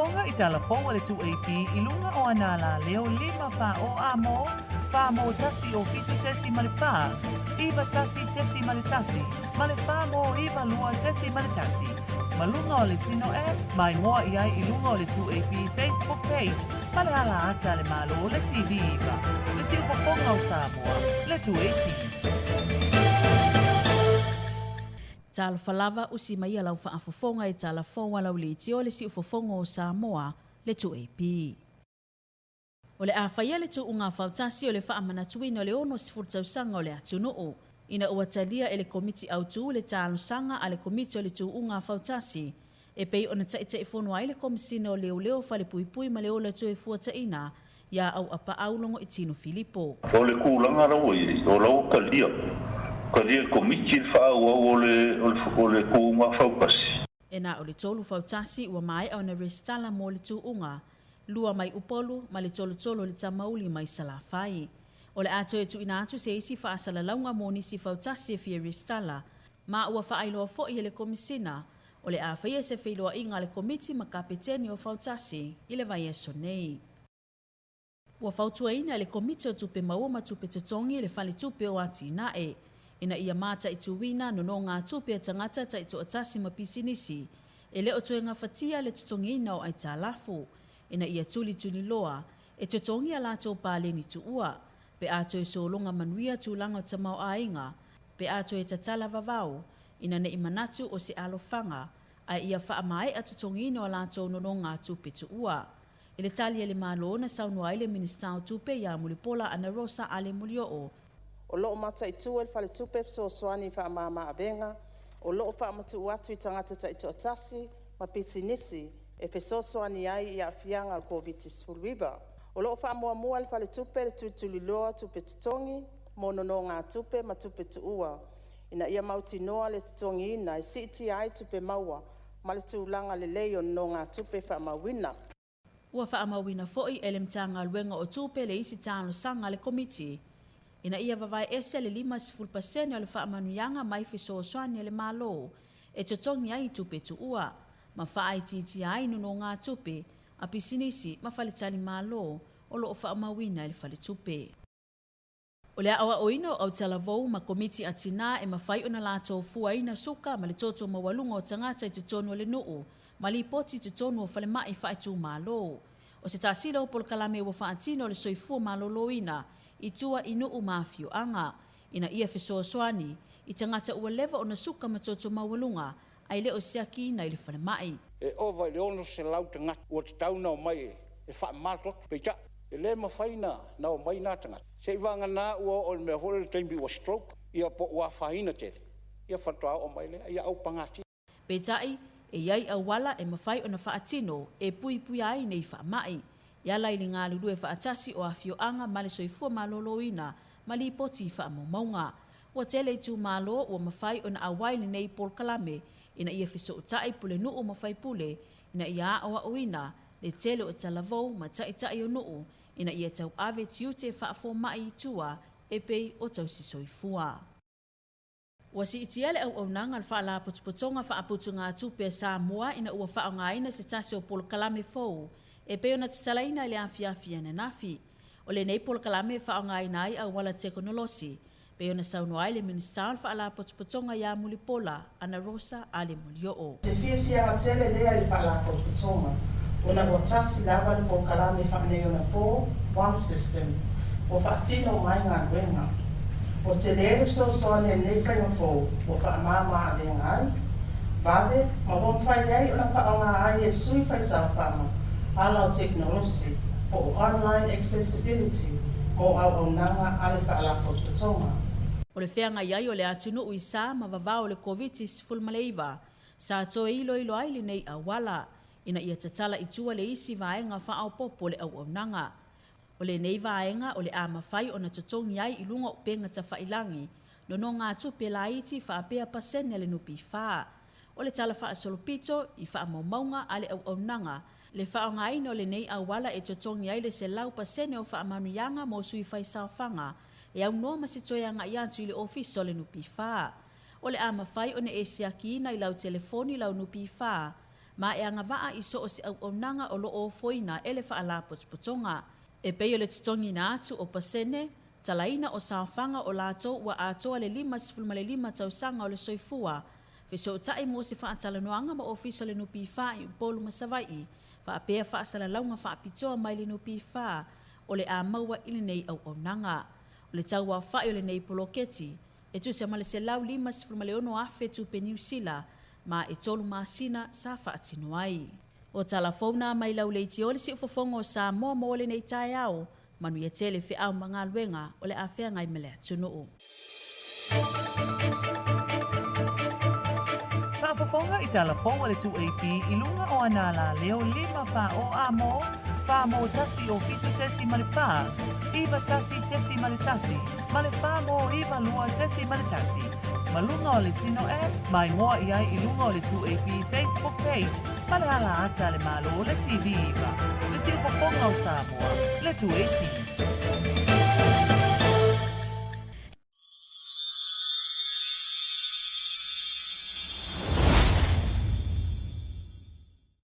fofoga I Talafou LAU 2AP ilunga o anala leo 5 fa o amo fa mo tasi o fitu tesi malifa iba tasi tesi malitasi malifa mo iba LUA tesi malitasi malunga o le sino mai ngoa iai ilunga o le 2AP Facebook page malehala ata le malo le TV iba le si fofoga o Samoa le 2AP. Tala falava usi mai alau whaafofonga I Talafou alau le tio le si ufofonga o Samoa le 2AP. O le awhaia le tû'uga fautasi o le whaamanatuina o le ono sifurtausaga o le atunuu. Ina ua talia e le komiti autu le talosaga a le komiti o le tû'uga fautasi. E pei ona taʻitaʻi fono ai le komisina o leo falepuipui ma le ola Soifua taʻina ia au apa'aulogo I tino Filipo. O le kulaga lau ai o lau kalia komiti whaauau o le kuunga faupasi. E nā o le tolu fautasi ua mai au na restala mo le tû'uga, lua mai upolu ma le tolo le tamauli mai salafai. O le ato e tuina atu se isi whaasalalaunga mo nisi fautasi e fia restala, ma ua whaailoa fo'i e le komisina, o le awhaia se whiloa inga le komiti ma kapeteni o fautasi I le vai ASO nei. Ua fautuaina le komiti o tupe maua ma tupe totongi le Faletupe o Atinae, ina ia Māta'itû nonogātupe tagata Tuto'atasi ma pisinisi, e le o toenga fatia le tutongina o ai Talafou, ina ia tuli loa, e totongi a lato pāleni tu'ua, pe ato e solonga manuia tūlanga o tamau ainga, pe ato e Tatala vavau, ina ne imanatu o se alofanga, a ia whaamae a tutongina o lato nonogātupe tu'ua. Ile tali le Maloloina saunua ile minista o tupe ia mulipola ana rosa ale mulio o loo Māta'itû le Faletupe soasoani whaamāmaavenga, o loo whaamatu atu I tagata Tuto'atasi ma pisinisi e fesoasoani ai I awhianga o COVID-19. O loo whaamuamua le Faletupe le tutuliloa tupe tutongi, mo nonogātupe ma tupe tu'ua. Ina ia mautinoa le tutongi ina I siti ai tupe maua, ma le tūlanga le lei o nonogātupe whaamawina. Ua whaamawina fo'i e le mtanga luenga o tupe le isi tāno sanga le komiti. Ina ia vavai ese le 5% o le whaamanuyanga mai fesoasoani le malo, e totongi ai tupe tu'ua, ma whaaititi ai nonogātupe, a pisinisi ma faletali malo, o loo whaamawina le Faletupe. O le auaunaga o Talavou ma komiti Atinae e mawhai ona lato fuaina suka ma le toto maualuga o tagata I tutonu o le nuu, ma li poti tutonu o falemai whaetu malo. O se tāsila o polokalame ua whaatino le Soifua Maloloina, I tua I nuu mafioanga, ina ia fesoasoani, I tagata ua leva o na suka ma toto maualuga, ai le o siaki na I le falemai. E ova le ono se lau tangata, ua te tauna o mai e whaamatot peita, e le mawhaina na o mai nā tangata. Se iwanga nā ua o le mea hore le taimi ua stroke, ia po ua whaina tere, ia whantoa o mai le, ia au pangati. Peitai, e iai au wala e mawhai o na whaatino, e pui ai nei whaamai. Ia lai li Galulue faatasi o awhioanga ma le Soifua Maloloina, ma li poti whaamaunga. Ua tele tu malo ua mawhai o na awaili nei polokalame, ina ia feso'ota'i pule nuu ma Faipule, ina ia auaunaga le tele o Talavou ma taʻitaʻi o nuu, ina ia tau ave tiu te whaafomai tua e pei o tausi Soifua. Ua si itia le auaunaga le whaalapotopotonga whaaputunga tupe Samoa ina ua whaongaina se tasi o polokalame fou, e pei ona tatalaina le awhiawhia na nafi. O le nei polokalame whaongaina ai au wala teknolosi, pei ona saunua ai le minista o le whaalapotopotonga ia mulipola ana rosa ale mulio. Se whiawhia tele lea I whaalapotopotonga, ona ua tasi lava le polokalame whaanei ona po, one system, o whaatino mai ngā ruenga. O te lere soasoani nei whainga fōu, o whaamāmaavenga ai, vave, ma wonwhai ai ona whaonga ai e sui whai sāwhama, ala o teknolosi, o online accessibility, mo auaunaga a le whaalapotopotonga. O le whenga iai o le atunuu I sa ma vavao le COVID-19 sa toe ilo ai le nei awala, ina ia Tatala I tua le isi vaenga whaopopo le auaunaga. O le nei vaenga o le amawhai o na totongi ai I lunga upega tafa'ilagi, nonogātupe laiti whaapea pasene le nupi wha. O le tala whaasolopito I whaamaumaunga a le auaunaga, le whaongaina o le nei awala e totongi ai le se lau pasene o whaamanuyanga mo sui whai sauwhanga, e au noa masitoeanga I atu I le ofiso le nupi wha. O le amawhai o ne e siaki I lau telefoni lau nupi wha, ma e anga waa i so o se auaunaga o loo foina e le faalapotopotoga. E pei o le titongi na atu o pasene, talaina o saofaga o latou ua atoa le 5.5 tausaga o le soifua, fesootaʻi mo se faatalanoaga ma ofiso le nupifā i upolu ma savaiʻi, faapea faasalalauga faapitoa mai le nupifā o le a maua i lenei auaunaga. O le tauaofaʻi o lenei poloketi, e tusa ma le selau 5.6 afe tupe niusila, ma e tolu masina sa faatino ai. O Talafou na mai lau leiti o le si ufofonga o Samoa mo le nei TAEAO, manu ia tele whiau ma Galuenga o le awhea ngai mele atunuu. Whaafofonga i Talafou le 2AP i lunga o anala leo 5 fa'oamo, maualuga o tû'uga ma le wha, iwa tasi tesi ma le tasi, ma le wha mo iwa LUA tesi ma le tasi. Malunga o le sino mai ngoa i ai i lunga o le 2AP Facebook page, ma le ala ata le malo le TV iwa. Le si ufofonga o Samoa, le 2AP.